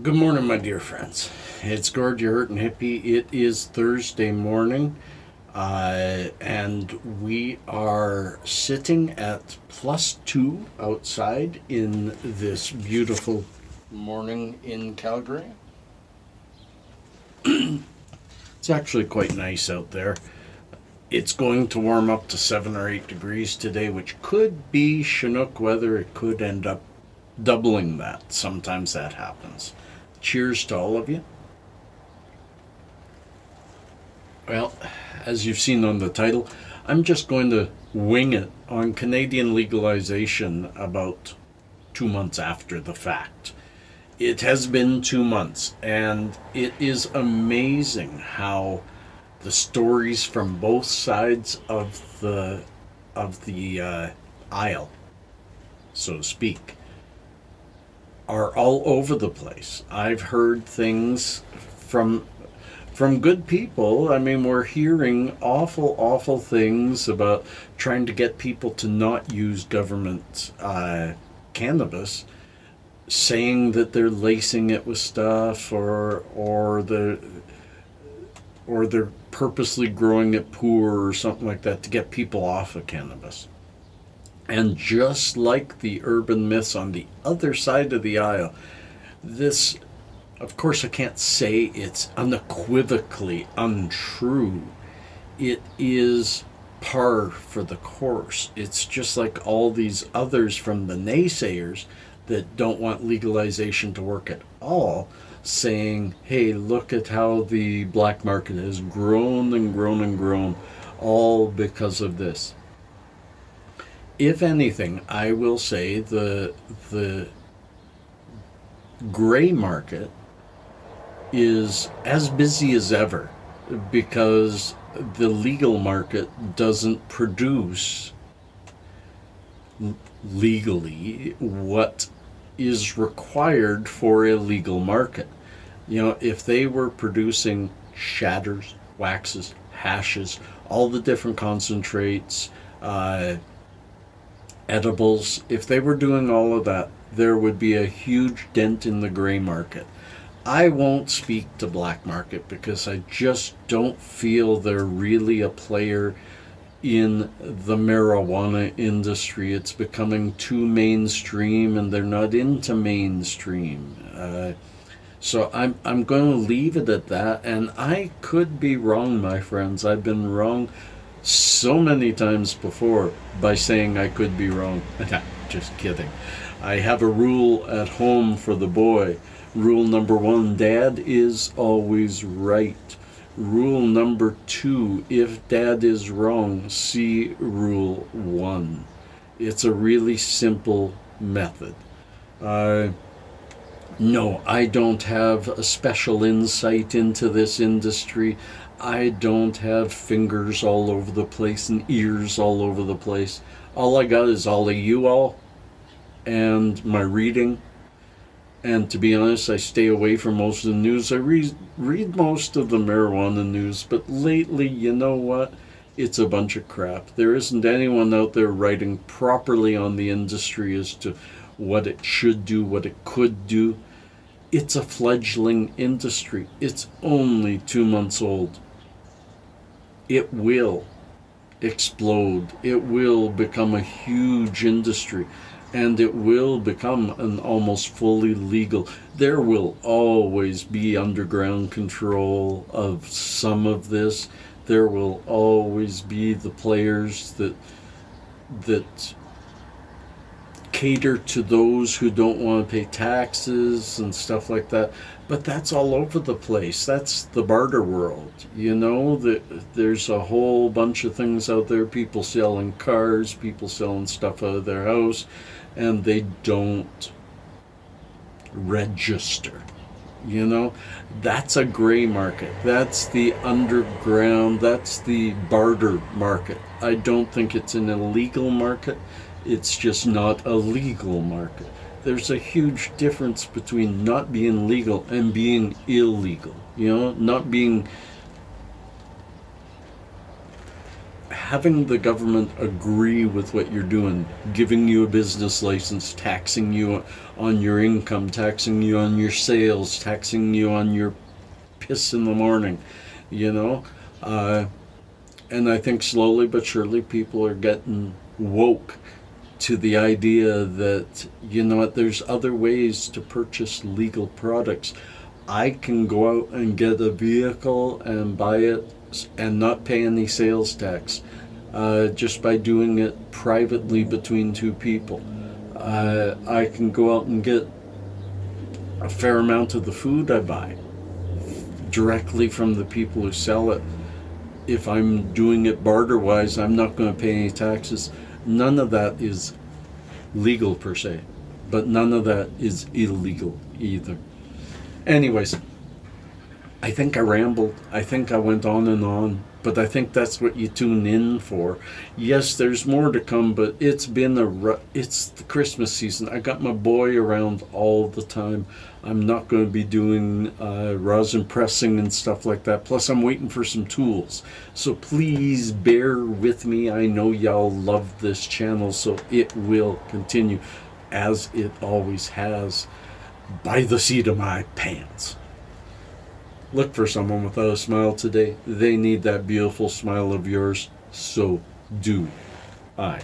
Good morning, my dear friends. It's Gord, your hurtin' hippie. It is Thursday morning, and we are sitting at +2 outside in this beautiful morning in Calgary. It's actually quite nice out there. It's going to warm up to 7 or 8 degrees today, which could be Chinook weather. It could end up doubling that. Sometimes that happens. Cheers to all of you. Well, as you've seen on the title, I'm just going to wing it on Canadian legalization about 2 months after the fact. It has been 2 months, and it is amazing how the stories from both sides of the aisle, so to speak, are all over the place. I've heard things from good people. I mean, we're hearing awful things about trying to get people to not use government cannabis, saying that they're lacing it with stuff, or they're purposely growing it poor or something like that to get people off of cannabis. And just like the urban myths on the other side of the aisle, this, of course, I can't say it's unequivocally untrue. It is par for the course. It's just like all these others from the naysayers that don't want legalization to work at all, saying, hey, look at how the black market has grown and grown and grown, all because of this. If anything, I will say the gray market is as busy as ever because the legal market doesn't produce legally what is required for a legal market. You know, if they were producing shatters, waxes, hashes, all the different concentrates, edibles, if they were doing all of that, there would be a huge dent in the gray market. I won't speak to black market because I just don't feel they're really a player in the marijuana industry. It's becoming too mainstream and they're not into mainstream. So I'm going to leave it at that, and I could be wrong, my friends. I've been wrong so many times before by saying I could be wrong. Just kidding. I have a rule at home for the boy. Rule number 1, Dad is always right. Rule number 2, if Dad is wrong, see Rule 1. It's a really simple method. No, I don't have a special insight into this industry. I don't have fingers all over the place and ears all over the place. All I got is all of you all and my reading. And to be honest, I stay away from most of the news. I read most of the marijuana news, but lately, you know what? It's a bunch of crap. There isn't anyone out there writing properly on the industry as to what it should do, what it could do. It's a fledgling industry. It's only 2 months old. It will explode. It will become a huge industry, and it will become an almost fully legal. There will always be underground control of some of this. There will always be the players that cater to those who don't want to pay taxes and stuff like that. But that's all over the place. That's the barter world. You know, there's a whole bunch of things out there. People selling cars, people selling stuff out of their house, and they don't register. You know, that's a gray market. That's the underground. That's the barter market. I don't think it's an illegal market. It's just not a legal market. There's a huge difference between not being legal and being illegal. You know, not being having the government agree with what you're doing, giving you a business license, taxing you on your income, taxing you on your sales, taxing you on your piss in the morning, you know. And I think slowly but surely people are getting woke to the idea that, you know what, there's other ways to purchase legal products. I can go out and get a vehicle and buy it and not pay any sales tax, just by doing it privately between two people. I can go out and get a fair amount of the food I buy directly from the people who sell it. If I'm doing it barter-wise, I'm not going to pay any taxes. None of that is legal per se, but none of that is illegal either. Anyways, I think I rambled. I think I went on and on, but I think that's what you tune in for. Yes, there's more to come, but it's been it's the Christmas season. I got my boy around all the time. I'm not going to be doing rosin pressing and stuff like that. Plus, I'm waiting for some tools. So please bear with me. I know y'all love this channel, so it will continue as it always has, by the seat of my pants. Look for someone without a smile today. They need that beautiful smile of yours. So do I.